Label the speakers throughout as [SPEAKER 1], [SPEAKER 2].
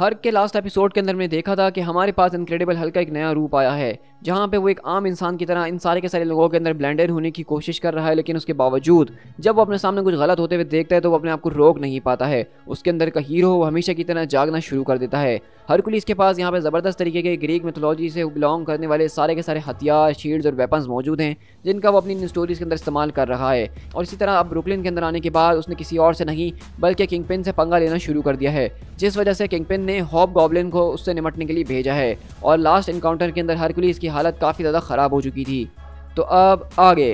[SPEAKER 1] Hulk के last episode के अंदर मैंने देखा था कि हमारे पास इनक्रेडिबल हल्क का एक नया रूप आया है, जहां पे वो एक आम इंसान की तरह इन सारे के सारे लोगों के अंदर ब्लेंडेड होने की कोशिश कर रहा है। लेकिन उसके बावजूद जब वो अपने सामने कुछ गलत होते हुए देखता है तो वो अपने आप को रोक नहीं पाता है। उसके अंदर का हीरो वो हमेशा की तरह जागना शुरू कर देता है। हरकुलिस के पास यहाँ पे ज़बरदस्त तरीके के ग्रीक मिथोलॉजी से बिलोंग करने वाले सारे के सारे हथियार, शील्ड्स और वेपन्स मौजूद हैं, जिनका वो अपनी स्टोरीज के अंदर इस्तेमाल कर रहा है। और इसी तरह अब ब्रुकलिन के अंदर आने के बाद उसने किसी और से नहीं बल्कि किंगपिन से पंगा लेना शुरू कर दिया है, जिस वजह से किंगपिन ने हॉबगॉब्लिन को उससे निपटने के लिए भेजा है। और लास्ट इनकाउंटर के अंदर हरकुलिस की हालत काफ़ी ज़्यादा ख़राब हो चुकी थी। तो अब आगे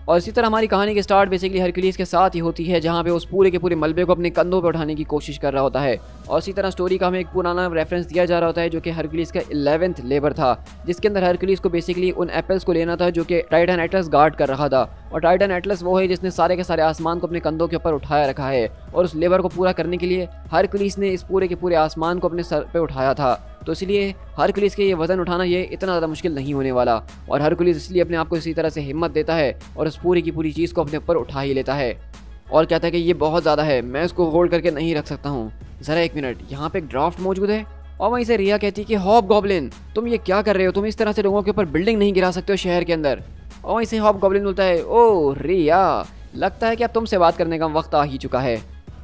[SPEAKER 1] और इसी तरह हमारी कहानी के स्टार्ट बेसिकली हरकुलिस के साथ ही होती है, जहाँ पे उस पूरे के पूरे मलबे को अपने कंधों पे उठाने की कोशिश कर रहा होता है। और इसी तरह स्टोरी का हमें एक पुराना रेफरेंस दिया जा रहा होता है, जो कि हरकुलिस का 11th लेबर था, जिसके अंदर हरकुलिस को बेसिकली उन एप्पल्स को लेना था जो कि टाइटन एटलस गार्ड कर रहा था। और टाइटन एटलस वो है जिसने सारे के सारे आसमान को अपने कंधों के ऊपर उठाया रखा है। और उस लेबर को पूरा करने के लिए हरकुलिस ने इस पूरे के पूरे आसमान को अपने सर पे उठाया था। तो इसलिए हरकुलिस के ये वज़न उठाना ये इतना ज़्यादा मुश्किल नहीं होने वाला। और हरकुलिस इसलिए अपने आप को इसी तरह से हिम्मत देता है और उस पूरी की पूरी चीज़ को अपने ऊपर उठा ही लेता है और कहता है कि ये बहुत ज़्यादा है, मैं इसको होल्ड करके नहीं रख सकता हूँ, ज़रा एक मिनट, यहाँ पे एक ड्राफ्ट मौजूद है। और वहीं से रिया कहती है कि हॉबगॉब्लिन तुम ये क्या कर रहे हो, तुम इस तरह से लोगों के ऊपर बिल्डिंग नहीं गिरा सकते हो शहर के अंदर। और वहीं से हॉबगॉब्लिन बोलता है, ओ रिया, लगता है कि अब तुमसे बात करने का वक्त आ ही चुका है।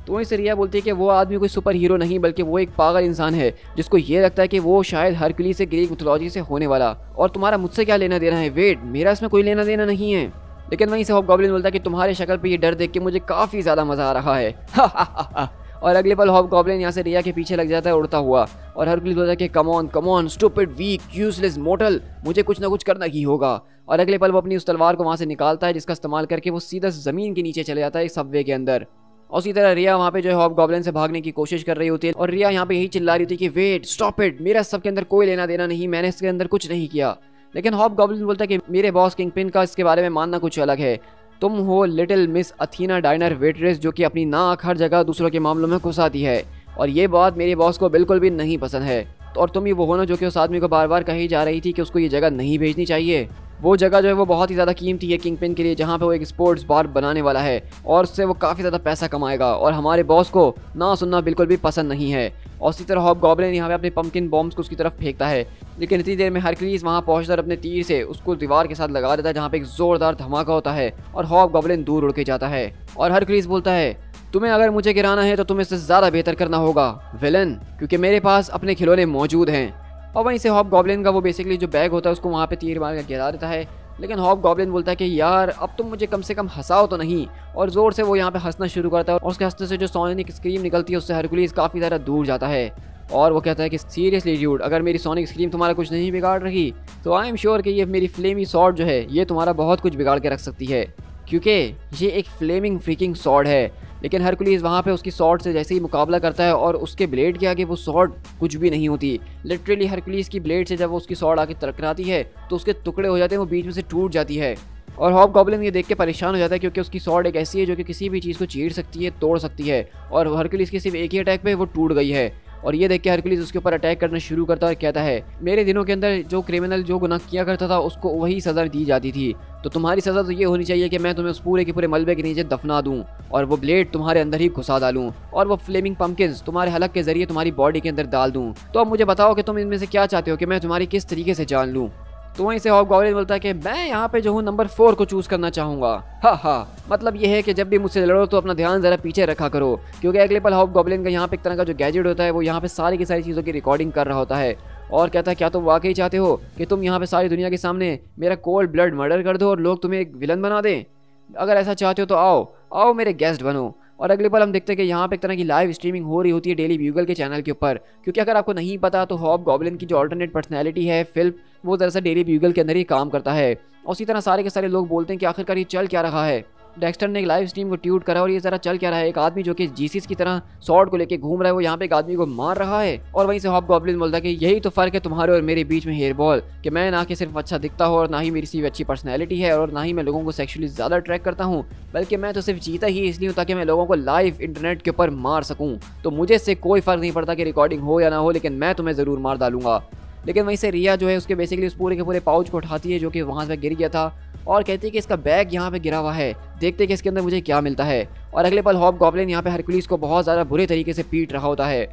[SPEAKER 1] तो वहीं से रिया बोलती है कि वो आदमी कोई सुपर हीरो नहीं बल्कि वो एक पागल इंसान है, जिसको ये लगता है कि वो शायद हरकुलिस से ग्रीक मिथोलॉजी से होने वाला, और तुम्हारा मुझसे क्या लेना देना है। वेट, मेरा इसमें कोई लेना देना नहीं है। लेकिन वहीं से हॉबगॉब्लिन बोलता है कि तुम्हारे शक्ल पे ये डर देख के मुझे काफ़ी ज़्यादा मज़ा आ रहा है। और अगले पल हॉबगॉब्लिन यहाँ से रिया के पीछे लग जाता है उड़ता हुआ। और हरकुलिस बोलता है कि come on stupid weak useless mortal, मुझे कुछ ना कुछ करना ही होगा। और अगले पल वो अपनी उस तलवार को वहाँ से निकालता है, जिसका इस्तेमाल करके वो सीधा ज़मीन के नीचे चले जाता है सबवे के अंदर। और उसी तरह रिया वहाँ पे जो है हॉबगॉब्लिन से भागने की कोशिश कर रही होती है। और रिया यहाँ पे यही चिल्ला रही होती है कि वेट, स्टॉप इट, मेरा सब के अंदर कोई लेना देना नहीं, मैंने इसके अंदर कुछ नहीं किया। लेकिन हॉबगॉब्लिन बोलता है कि मेरे बॉस किंगपिन का इसके बारे में मानना कुछ अलग है। तुम हो little miss Athena dinar waitress, जो कि अपनी नाक हर जगह दूसरों के मामलों में घुसाती है, और ये बात मेरे बॉस को बिल्कुल भी नहीं पसंद है। और तुम ही वो हो ना जो कि उस आदमी को बार बार कही जा रही थी कि उसको ये जगह नहीं भेजनी चाहिए। वो जगह जो है वो बहुत ही ज़्यादा कीमती है किंगपिन के लिए, जहाँ पे वो एक स्पोर्ट्स बार बनाने वाला है और उससे वो काफ़ी ज़्यादा पैसा कमाएगा, और हमारे बॉस को ना सुनना बिल्कुल भी पसंद नहीं है। और इसी तरह हॉबगॉब्लिन यहाँ पे अपने पंपकिन बॉम्ब्स को उसकी तरफ फेंकता है, लेकिन इतनी देर में हरकुलिस वहाँ पहुँचकर अपने तीर से उसको दीवार के साथ लगा देता है, जहाँ पे एक ज़ोरदार धमाका होता है और हॉबगॉब्लिन दूर उड़ के जाता है। और हरकुलिस बोलता है, तुम्हें अगर मुझे गिराना है तो तुम्हें इससे ज़्यादा बेहतर करना होगा विलन, क्योंकि मेरे पास अपने खिलौने मौजूद हैं। और वहीं से हॉबगॉब्लिन का वो बेसिकली जो बैग होता है उसको वहाँ पे तीर मार कर गिरा देता है। लेकिन हॉबगॉब्लिन बोलता है कि यार अब तुम मुझे कम से कम हंसाओ तो नहीं। और ज़ोर से वो यहाँ पे हंसना शुरू करता है, और उसके हंसने से जो सोनिक स्क्रीम निकलती है उससे हरकुलिस काफ़ी ज़्यादा दूर जाता है। और वो कहता है कि सीरियसली ड्यूड, अगर मेरी सोनिक स्क्रीम तुम्हारा कुछ नहीं बिगाड़ रही तो आई एम श्योर कि ये मेरी फ्लेमी सॉर्ड जो है ये तुम्हारा बहुत कुछ बिगाड़ के रख सकती है, क्योंकि ये एक फ्लेमिंग फ्रीकिंग सॉर्ड है। लेकिन हरकुलिस वहाँ पे उसकी सॉर्ड से जैसे ही मुकाबला करता है और उसके ब्लेड के आगे वो सॉर्ड कुछ भी नहीं होती। लिटरली हरकुलिस की ब्लेड से जब वो उसकी सॉर्ड आगे टकराती है तो उसके टुकड़े हो जाते हैं, वो बीच में से टूट जाती है। और हॉबगॉब्लिन ये देख के परेशान हो जाता है, क्योंकि उसकी सॉर्ड एक ऐसी है जो कि किसी भी चीज़ को चीर सकती है, तोड़ सकती है, और हरकुलिस के सिर्फ एक ही अटैक पे वो टूट गई है। और ये देख के हरकुलिस उसके ऊपर अटैक करना शुरू करता है और कहता है, मेरे दिनों के अंदर जो क्रिमिनल जो गुनाह किया करता था उसको वही सज़ा दी जाती थी, तो तुम्हारी सज़ा तो ये होनी चाहिए कि मैं तुम्हें उस पूरे के पूरे मलबे के नीचे दफना दूं और वो ब्लेड तुम्हारे अंदर ही घुसा डालूं और वो फ्लेमिंग पंपकिन्स तुम्हारे हलक के जरिए तुम्हारी बॉडी के अंदर डाल दूं। तो अब मुझे बताओ कि तुम इनमें से क्या चाहते हो कि मैं तुम्हारी किस तरीके से जान लूँ। तो वहीं से हॉबगॉब्लिन बोलता है कि मैं यहाँ पे जो हूँ नंबर 4 को चूज़ करना चाहूँगा। हा, मतलब ये है कि जब भी मुझसे लड़ो तो अपना ध्यान ज़रा पीछे रखा करो, क्योंकि अगले पल हॉबगॉब्लिन का यहाँ पे एक तरह का जो गैजेट होता है वो यहाँ पे सारी की सारी चीज़ों की रिकॉर्डिंग कर रहा होता है। और कहता है, क्या तुम वाकई चाहते हो कि तुम यहाँ पे सारी दुनिया के सामने मेरा कोल्ड ब्लड मर्डर कर दो और लोग तुम्हें एक विलन बना दें? अगर ऐसा चाहते हो तो आओ मेरे गेस्ट बनो। और अगले पल हम देखते हैं कि यहाँ पे एक तरह की लाइव स्ट्रीमिंग हो रही होती है डेली ब्यूगल के चैनल के ऊपर, क्योंकि अगर आपको नहीं पता तो हॉबगॉब्लिन की जो अल्टरनेट पर्सनैलिटी है फिल्म, वो दरअसल डेली ब्यूगल के अंदर ही काम करता है। और उसी तरह सारे के सारे लोग बोलते हैं कि आखिरकार ये चल क्या रहा है। डेक्स्टर ने एक लाइव स्ट्रीम को ट्यूट करा और ये ज़रा चल क्या रहा है, एक आदमी जो कि जीसस की तरह सॉर्ड को लेके घूम रहा है वो यहाँ पे एक आदमी को मार रहा है। और वहीं से हॉबगॉब्लिन बोलता है कि यही तो फ़र्क है तुम्हारे और मेरे बीच में हेयर बॉल, कि मैं ना कि सिर्फ अच्छा दिखता हूँ और ना ही मेरी सिर्फ अच्छी पर्सनैलिटी है और ना ही मैं लोगों को सेक्सुअली ज़्यादा अट्रैक्ट करता हूँ, बल्कि मैं तो सिर्फ जीता ही इसलिए हूँ ताकि मैं लोगों को लाइव इंटरनेट के ऊपर मार सकूँ। तो मुझे इससे कोई फ़र्क नहीं पड़ता कि रिकॉर्डिंग हो या ना हो, लेकिन मैं तुम्हें ज़रूर मार डालूंगा। लेकिन वहीं से रिया जो है उसके बेसिकली उस पूरे के पूरे पाउच को उठाती है जो कि वहाँ से गिर गया था, और कहती है कि इसका बैग यहाँ पे गिरा हुआ है, देखते कि इसके अंदर मुझे क्या मिलता है। और अगले पल हॉबगॉब्लिन यहाँ पे हरकुलिस को बहुत ज़्यादा बुरे तरीके से पीट रहा होता है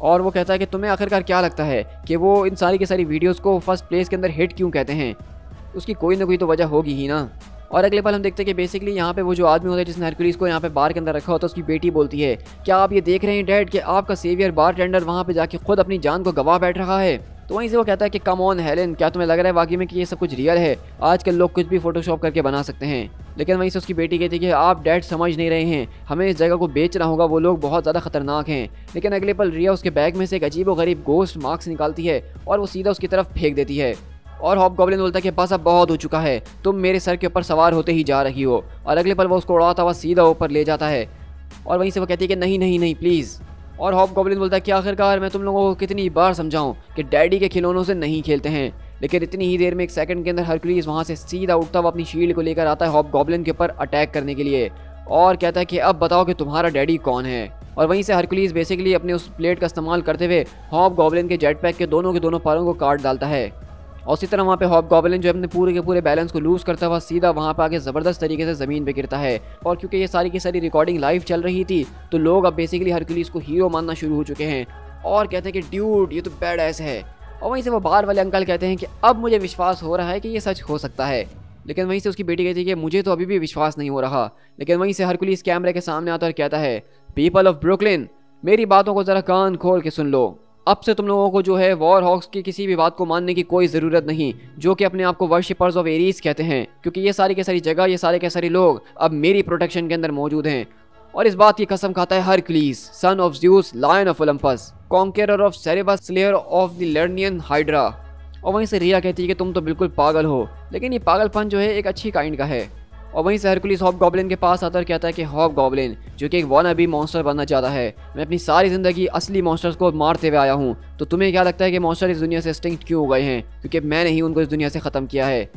[SPEAKER 1] और वो कहता है कि तुम्हें आखिरकार क्या लगता है कि वो इन सारी की सारी वीडियोस को फर्स्ट प्लेस के अंदर हिट क्यों कहते हैं, उसकी कोई ना कोई तो वजह होगी ही ना। और अगले पल हम देखते हैं कि बेसिकली यहाँ पे वो जो आदमी होता है जिसने हरकुलिस को यहाँ पे बार के अंदर रखा होता है, उसकी बेटी बोलती है क्या आप ये देख रहे हैं डैड कि आपका सेवियर बार टेंडर वहाँ पे जाके खुद अपनी जान को गवा बैठ रहा है। तो वहीं से वो कहता है कि कम ऑन हेलेन, क्या तुम्हें लग रहा है वाकई में कि ये सब कुछ रियल है? आजकल लोग कुछ भी फोटोशॉप करके बना सकते हैं। लेकिन वहीं से उसकी बेटी कहती है कि आप डैड समझ नहीं रहे हैं, हमें इस जगह को बेचना होगा, वो लोग बहुत ज़्यादा खतरनाक हैं। लेकिन अगले पल रिया उसके बैग में से एक अजीब व गरीब गोस्ट मार्क्स निकालती है और वो सीधा उसकी तरफ फेंक देती है। और हॉबगॉब्लिन बोलता है कि बस अब बहुत हो चुका है, तुम मेरे सर के ऊपर सवार होते ही जा रही हो। और अगले पल वो उसको उड़ाता हुआ सीधा ऊपर ले जाता है और वहीं से वो कहती है कि नहीं नहीं नहीं प्लीज़। और हॉबगॉब्लिन बोलता है कि आखिरकार मैं तुम लोगों को कितनी बार समझाऊं कि डैडी के खिलौनों से नहीं खेलते हैं। लेकिन इतनी ही देर में एक सेकंड के अंदर हरकुलिस वहाँ से सीधा उठता हुआ अपनी शील्ड को लेकर आता है हॉबगॉब्लिन के ऊपर अटैक करने के लिए और कहता है कि अब बताओ कि तुम्हारा डैडी कौन है। और वहीं से हरकुलिस बेसिकली अपने उस प्लेट का इस्तेमाल करते हुए हॉबगॉब्लिन के जेट पैक के दोनों पैरों को काट डालता है। और उसी तरह वहाँ पे हॉबगॉब्लिन जो अपने पूरे के पूरे बैलेंस को लूज़ करता हुआ सीधा वहाँ पे आके ज़बरदस्त तरीके से ज़मीन पे गिरता है। और क्योंकि ये सारी की सारी रिकॉर्डिंग लाइव चल रही थी तो लोग अब बेसिकली हरकुलिस को हीरो मानना शुरू हो चुके हैं और कहते हैं कि ड्यूड ये तो बैड ऐस है। और वहीं से वो बाहर वाले अंकल कहते हैं कि अब मुझे विश्वास हो रहा है कि ये सच हो सकता है। लेकिन वहीं से उसकी बेटी कहती है कि मुझे तो अभी भी विश्वास नहीं हो रहा। लेकिन वहीं से हरकुलिस कैमरे के सामने आता और कहता है पीपल ऑफ ब्रुकलिन, मेरी बातों को ज़रा कान खोल के सुन लो। अब से तुम लोगों को जो है वॉर हॉक्स की किसी भी बात को मानने की कोई ज़रूरत नहीं, जो कि अपने आप को वर्शिपर्स ऑफ एरीज कहते हैं, क्योंकि ये सारी के सारी जगह, ये सारे के सारे लोग अब मेरी प्रोटेक्शन के अंदर मौजूद हैं। और इस बात की कसम खाता है Hercules, son of Zeus, lion of Olympus, conqueror of Cerberus, slayer of the Lernaean Hydra. और वहीं से रिया कहती है कि तुम तो बिल्कुल पागल हो, लेकिन ये पागलपन जो है एक अच्छी काइंड का है। और वहीं से हरकुलिस हॉबगॉब्लिन के पास आता और कहता है कि हॉबगॉब्लिन जो कि एक वानाबी मॉन्स्टर बनना चाहता है, मैं अपनी सारी ज़िंदगी असली मॉन्स्टर्स को मारते हुए आया हूँ, तो तुम्हें क्या लगता है कि मॉन्स्टर इस दुनिया से एक्सटिंक्ट क्यों हो गए हैं? क्योंकि मैंने ही उनको इस दुनिया से ख़त्म किया है।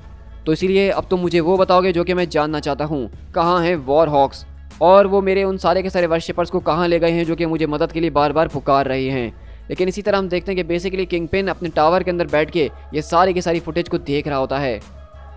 [SPEAKER 1] तो इसीलिए अब तुम मुझे वो बताओगे जो कि मैं जानना चाहता हूँ, कहाँ हैं वॉर हॉक्स और वो मेरे उन सारे के सारे वर्शिपर्स को कहाँ ले गए हैं जो कि मुझे मदद के लिए बार बार पुकार रहे हैं। लेकिन इसी तरह हम देखते हैं कि बेसिकली किंगपिन अपने टावर के अंदर बैठ के ये सारी की सारी फुटेज को देख रहा होता है।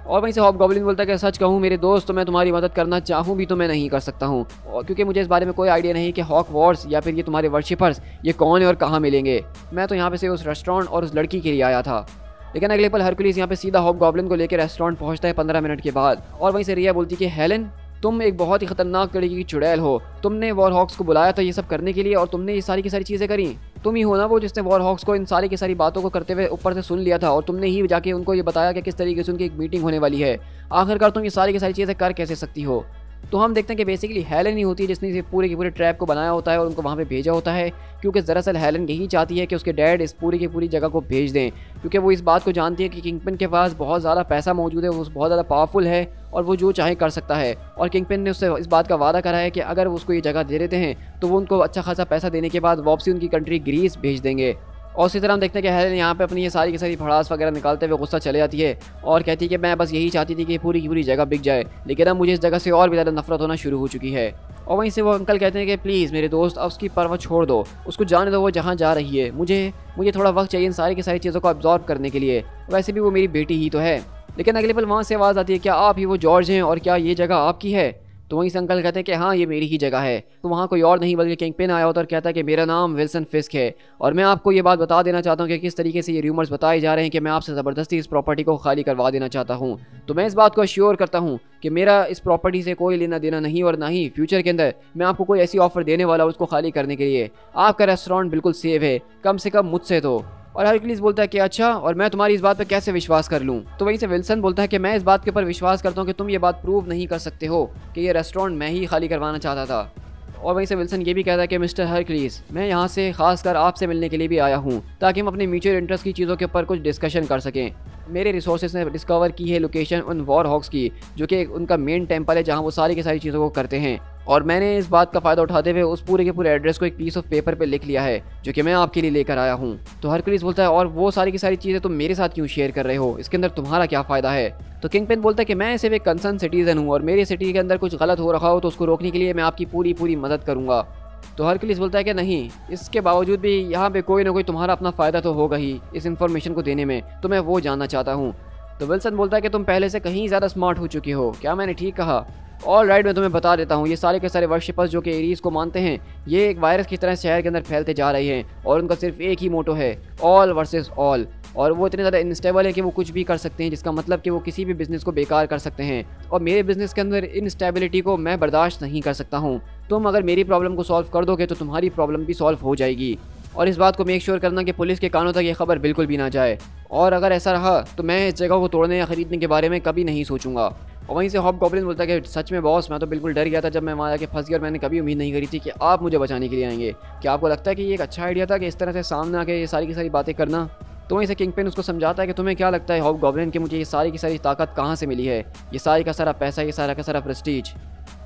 [SPEAKER 1] और वहीं से हॉबगॉब्लिन बोलता है कि सच कहूँ मेरे दोस्त, तो मैं तुम्हारी मदद करना चाहूँ भी तो मैं नहीं कर सकता हूँ, और क्योंकि मुझे इस बारे में कोई आइडिया नहीं कि हॉक वॉर्स या फिर ये तुम्हारे वर्शिपर्स ये कौन है और कहाँ मिलेंगे। मैं तो यहाँ पे से उस रेस्टोरेंट और उस लड़की के लिए आया था। लेकिन अगले पल हरकुलिस यहाँ पे सीधा हॉबगॉब्लिन को लेकर रेस्टोरेंट पहुँचता है 15 मिनट के बाद। और वहीं से रिया बोलती है कि हेलेन, तुम एक बहुत ही खतरनाक तरीके की चुड़ैल हो, तुमने वॉर हॉक्स को बुलाया था ये सब करने के लिए और तुमने ये सारी की सारी चीज़ें करी। तुम ही हो ना वो जिसने वॉर हॉक्स को इन सारी की सारी बातों को करते हुए ऊपर से सुन लिया था और तुमने ही जाके उनको ये बताया कि किस तरीके से उनकी एक मीटिंग होने वाली है। आखिरकार तुम ये सारी की सारी चीज़ें कर कैसे सकती हो? तो हम देखते हैं कि बेसिकली हेलेन ही होती है जिसने इस पूरे के पूरे ट्रैप को बनाया होता है और उनको वहाँ पे भेजा होता है, क्योंकि दरअसल हेलेन यही चाहती है कि उसके डैड इस पूरी की पूरी जगह को भेज दें, क्योंकि वो इस बात को जानती है कि किंगपिन के पास बहुत ज़्यादा पैसा मौजूद है, वो बहुत ज़्यादा पावरफुल है और वो जो चाहे कर सकता है। और किंगपिन ने उससे इस बात का वादा करा है कि अगर वो उसको ये जगह दे देते हैं तो वो उनको अच्छा खासा पैसा देने के बाद वापसी उनकी कंट्री ग्रीस भेज देंगे। और इसी तरह हम देखते हैं कि हेलेन यहाँ पे अपनी ये सारी की सारी भड़ास वगैरह निकालते हुए गुस्सा चले जाती है और कहती है कि मैं बस यही चाहती थी कि पूरी की पूरी जगह बिक जाए, लेकिन अब मुझे इस जगह से और भी ज़्यादा नफरत होना शुरू हो चुकी है। और वहीं से वो अंकल कहते हैं कि प्लीज़ मेरे दोस्त अब उसकी परवाह छोड़ दो, उसको जाने दो वो जहाँ जा रही है, मुझे थोड़ा वक्त चाहिए इन सारी की सारी चीज़ों को अब्जॉर्ब करने के लिए, वैसे भी वो मेरी बेटी ही तो है। लेकिन अगले पल वहाँ से आवाज़ आती है क्या आप ही वो जॉर्ज हैं और क्या ये जगह आपकी है? तो वहीं से अंकल कहते हैं कि हाँ ये मेरी ही जगह है। तो वहाँ कोई और नहीं बल्कि किंगपिन आया होता और कहता है कि मेरा नाम विल्सन फिस्क है और मैं आपको ये बात बता देना चाहता हूँ कि किस तरीके से ये रूमर्स बताए जा रहे हैं कि मैं आपसे ज़बरदस्ती इस प्रॉपर्टी को खाली करवा देना चाहता हूँ। तो मैं इस बात को अश्योर करता हूँ कि मेरा इस प्रॉपर्टी से कोई लेना देना नहीं और ना ही फ्यूचर के अंदर मैं आपको कोई ऐसी ऑफर देने वाला हूँ उसको खाली करने के लिए। आपका रेस्टोरेंट बिल्कुल सेफ है, कम से कम मुझसे तो। और हरकुलिस बोलता है कि अच्छा, और मैं तुम्हारी इस बात पर कैसे विश्वास कर लूँ? तो वहीं से विल्सन बोलता है कि मैं इस बात के ऊपर विश्वास करता हूँ कि तुम ये बात प्रूव नहीं कर सकते हो कि ये रेस्टोरेंट मैं ही खाली करवाना चाहता था। और वहीं से विल्सन ये भी कहता है कि मिस्टर हरकुलिस, मैं यहाँ से खासकर आपसे मिलने के लिए भी आया हूँ ताकि हम अपने म्यूचुअल इंटरेस्ट की चीज़ों के ऊपर कुछ डिस्कशन कर सकें। मेरे रिसोर्सेज ने डिस्कवर की है लोकेशन उन वॉर हॉक्स की, जो कि उनका मेन टेम्पल है जहाँ वो सारी की सारी चीज़ों को करते हैं, और मैंने इस बात का फ़ायदा उठाते हुए उस पूरे के पूरे एड्रेस को एक पीस ऑफ पेपर पे लिख लिया है जो कि मैं आपके लिए लेकर आया हूँ। तो हरकुलिस बोलता है और वो सारी की सारी चीज़ें तुम मेरे साथ क्यों शेयर कर रहे हो, इसके अंदर तुम्हारा क्या फ़ायदा है? तो किंगपिन बोलता है कि मैं सिर्फ एक कंसर्न सिटीज़न हूँ और मेरे सिटी के अंदर कुछ गलत हो रहा हो तो उसको रोकने के लिए मैं आपकी पूरी मदद करूँगा। तो हरकुलिस बोलता है कि नहीं, इसके बावजूद भी यहाँ पे कोई ना कोई तुम्हारा अपना फ़ायदा तो होगा ही इस इन्फॉर्मेशन को देने में, तो मैं वो जानना चाहता हूँ। तो विल्सन बोलता है कि तुम पहले से कहीं ज़्यादा स्मार्ट हो चुकी हो, क्या मैंने ठीक कहा? ऑल राइट, मैं तुम्हें बता देता हूँ, ये सारे के सारे वर्शिपर्स जो कि एरीज को मानते हैं, ये एक वायरस की तरह शहर के अंदर फैलते जा रहे हैं और उनका सिर्फ एक ही मोटो है, ऑल वर्सेस ऑल। और वो इतने ज़्यादा इनस्टेबल है कि वो कुछ भी कर सकते हैं, जिसका मतलब कि वो किसी भी बिज़नेस को बेकार कर सकते हैं। और मेरे बिज़नेस के अंदर इनस्टेबिलिटी को मैं बर्दाश्त नहीं कर सकता हूँ। तुम अगर मेरी प्रॉब्लम को सॉल्व कर दोगे तो तुम्हारी प्रॉब्लम भी सॉल्व हो जाएगी। और इस बात को मेक श्योर करना कि पुलिस के कानों तक ये खबर बिल्कुल भी ना जाए। और अगर ऐसा रहा तो मैं इस जगह को तोड़ने या ख़रीदने के बारे में कभी नहीं सोचूंगा। और वहीं से हॉबगॉब्लिन बोलता है कि सच में बॉस, मैं तो बिल्कुल डर गया था जब मैं वहाँ जाके फंस गया और मैंने कभी उम्मीद नहीं करी थी कि आप मुझे बचाने के लिए आएंगे। क्या आपको लगता है कि ये एक अच्छा आइडिया था कि इस तरह से सामने आके ये सारी की सारी बातें करना? तो वहीं से किंगपिन उसको समझाता है कि तुम्हें क्या लगता है हॉबगॉब्लिन कि मुझे ये सारी की सारी ताकत कहाँ से मिली है, ये सारी का सारा पैसा, ये सारा का सारा प्रेस्टीज?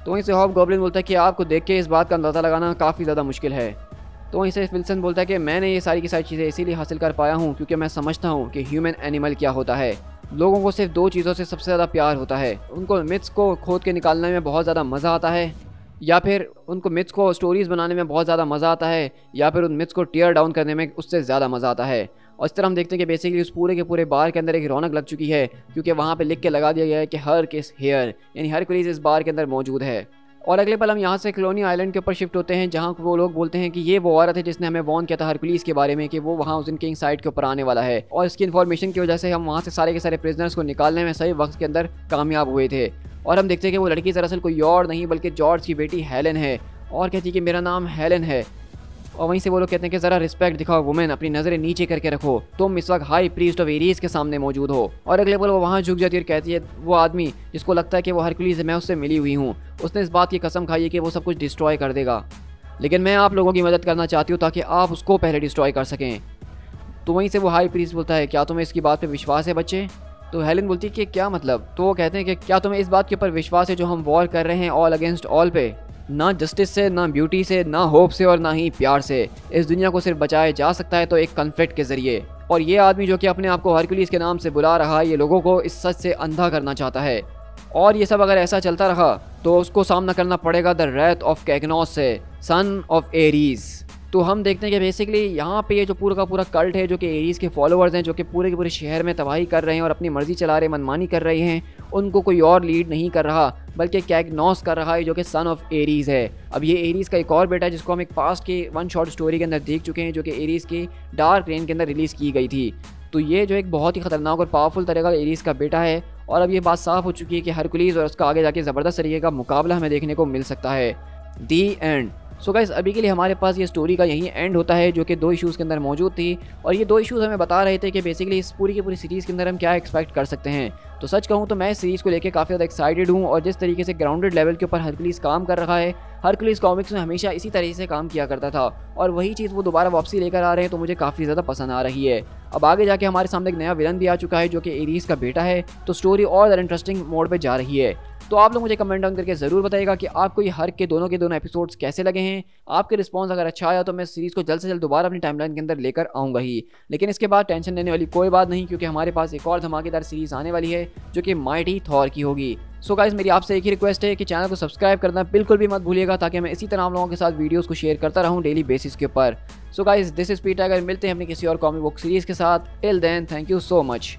[SPEAKER 1] तो वहीं से हॉबगॉब्लिन बोलता है कि आपको देख के इस बात का अंदाज़ा लगाना काफ़ी ज़्यादा मुश्किल है। तो वहीं से विल्सन बोलता है कि मैंने ये सारी की सारी चीज़ें इसीलिए हासिल कर पाया हूँ क्योंकि मैं समझता हूँ कि ह्यूमन एनिमल क्या होता है। लोगों को सिर्फ 2 चीज़ों से सबसे ज़्यादा प्यार होता है, उनको मिथ्स को खोद के निकालने में बहुत ज़्यादा मज़ा आता है, या फिर उनको मिथ्स को स्टोरीज़ बनाने में बहुत ज़्यादा मज़ा आता है, या फिर उन मिथ्स को टीयर डाउन करने में उससे ज़्यादा मज़ा आता है। और इस तरह हम देखते हैं कि बेसिकली उस पूरे के पूरे बार के अंदर एक रौनक लग चुकी है क्योंकि वहाँ पे लिख के लगा दिया गया है कि हरक्लिस हियर, यानी हरक्लिस इस बार के अंदर मौजूद है। और अगले पल हम यहाँ से कॉलोनी आइलैंड के ऊपर शिफ्ट होते हैं जहाँ वो लोग बोलते हैं कि ये वो औरत है जिसने हमें वॉर्न किया था हरक्लिस के बारे में कि वो वहाँ उस किंग साइड के ऊपर आने वाला है। और इसकी इन्फॉर्मेशन की वजह से हम वहाँ से सारे के सारे प्रिजनर्स को निकालने में सही वक्त के अंदर कामयाब हुए थे। और हम देखते हैं कि वो लड़की दरअसल कोई और नहीं बल्कि जॉर्ज की बेटी हेलन है और कहती है कि मेरा नाम हेलन है। और वहीं से वो लोग कहते हैं कि ज़रा रिस्पेक्ट दिखाओ वुमेन, अपनी नज़रें नीचे करके रखो, तुम इस वक्त हाई प्रीस्ट ऑफ एरीज के सामने मौजूद हो। और अगले पल वो वहाँ झुक जाती है और कहती है, वो आदमी जिसको लगता है कि वो हरक्लिस है, मैं उससे मिली हुई हूँ, उसने इस बात की कसम खाई है कि वो सब कुछ डिस्ट्रॉय कर देगा, लेकिन मैं आप लोगों की मदद करना चाहती हूँ ताकि आप उसको पहले डिस्ट्रॉय कर सकें। तो वहीं से वो हाई प्रीस्ट बोलता है, क्या तुम्हें इसकी बात पर विश्वास है बच्चे? तो हेलन बोलती है कि क्या मतलब? तो वो कहते हैं कि क्या तुम्हें इस बात के ऊपर विश्वास है जो हम वॉर कर रहे हैं ऑल अगेंस्ट ऑल पे? ना जस्टिस से, ना ब्यूटी से, ना होप से और ना ही प्यार से। इस दुनिया को सिर्फ बचाया जा सकता है तो एक कन्फ्लिक्ट के जरिए। और ये आदमी जो कि अपने आप को हरक्लिस के नाम से बुला रहा है, ये लोगों को इस सच से अंधा करना चाहता है। और ये सब अगर ऐसा चलता रहा तो उसको सामना करना पड़ेगा द रैथ ऑफ कैगनोस से, सन ऑफ एरीज। तो हम देखते हैं कि बेसिकली यहाँ पे ये जो पूरा का पूरा कल्ट है जो कि एरीज के फॉलोअर्स हैं, जो कि पूरे के पूरे शहर में तबाही कर रहे हैं और अपनी मर्जी चला रहे हैं, मनमानी कर रहे हैं, उनको कोई और लीड नहीं कर रहा बल्कि कैगनोस कर रहा है जो कि सन ऑफ एरीज है। अब ये एरीज का एक और बेटा है जिसको हम एक पास्ट की वन शॉट स्टोरी के अंदर देख चुके हैं जो कि एरीज की डार्क रेन के अंदर रिलीज़ की गई थी। तो ये जो एक बहुत ही खतरनाक और पावरफुल तरह का एरीज का बेटा है। और अब ये बात साफ हो चुकी है कि हरक्लिस और उसका आगे जाके ज़बरदस्त तरीके का मुकाबला हमें देखने को मिल सकता है। दी एंड। सो गाइस, अभी के लिए हमारे पास ये स्टोरी का यही एंड होता है जो कि 2 इश्यूज़ के अंदर मौजूद थी। और ये 2 इश्यूज़ हमें बता रहे थे कि बेसिकली इस पूरी की पूरी सीरीज़ के अंदर हम क्या एक्सपेक्ट कर सकते हैं। तो सच कहूँ तो मैं इस सीरीज़ को लेकर काफ़ी ज़्यादा एक्साइटेड हूँ। और जिस तरीके से ग्राउंडेड लेवल के ऊपर हरक्लिस काम कर रहा है, हरक्लिस कॉमिक्स में हमेशा इसी तरीके से काम किया करता था और वही चीज़ वो दोबारा वापसी लेकर आ रहे हैं, तो मुझे काफ़ी ज़्यादा पसंद आ रही है। अब आगे जाके हमारे सामने एक नया विलन भी आ चुका है जो कि एरीज का बेटा है, तो स्टोरी और ज़्यादा इंटरेस्टिंग मोड पे जा रही है। तो आप लोग मुझे कमेंट डाउन करके ज़रूर बताइएगा कि आपको ये हर के दोनों एपिसोड्स कैसे लगे हैं। आपके रिस्पांस अगर अच्छा आया तो मैं सीरीज़ को जल्द से जल्द दोबारा अपनी टाइमलाइन के अंदर लेकर आऊँगा ही। लेकिन इसके बाद टेंशन लेने वाली कोई बात नहीं, क्योंकि हमारे पास एक और धमाकेदार सीरीज़ आने वाली है जो कि माइटी थॉर की होगी। सो गाइस, मेरी आपसे एक ही रिक्वेस्ट है कि चैनल को सब्सक्राइब करना बिल्कुल भी मत भूलिएगा ताकि मैं इसी तरह आप लोगों के साथ वीडियोस को शेयर करता रहूं डेली बेसिस के ऊपर। So guys, this is Peter. मिलते हैं अपनी किसी और कॉमिक बुक सीरीज़ के साथ। Till then, thank you so much.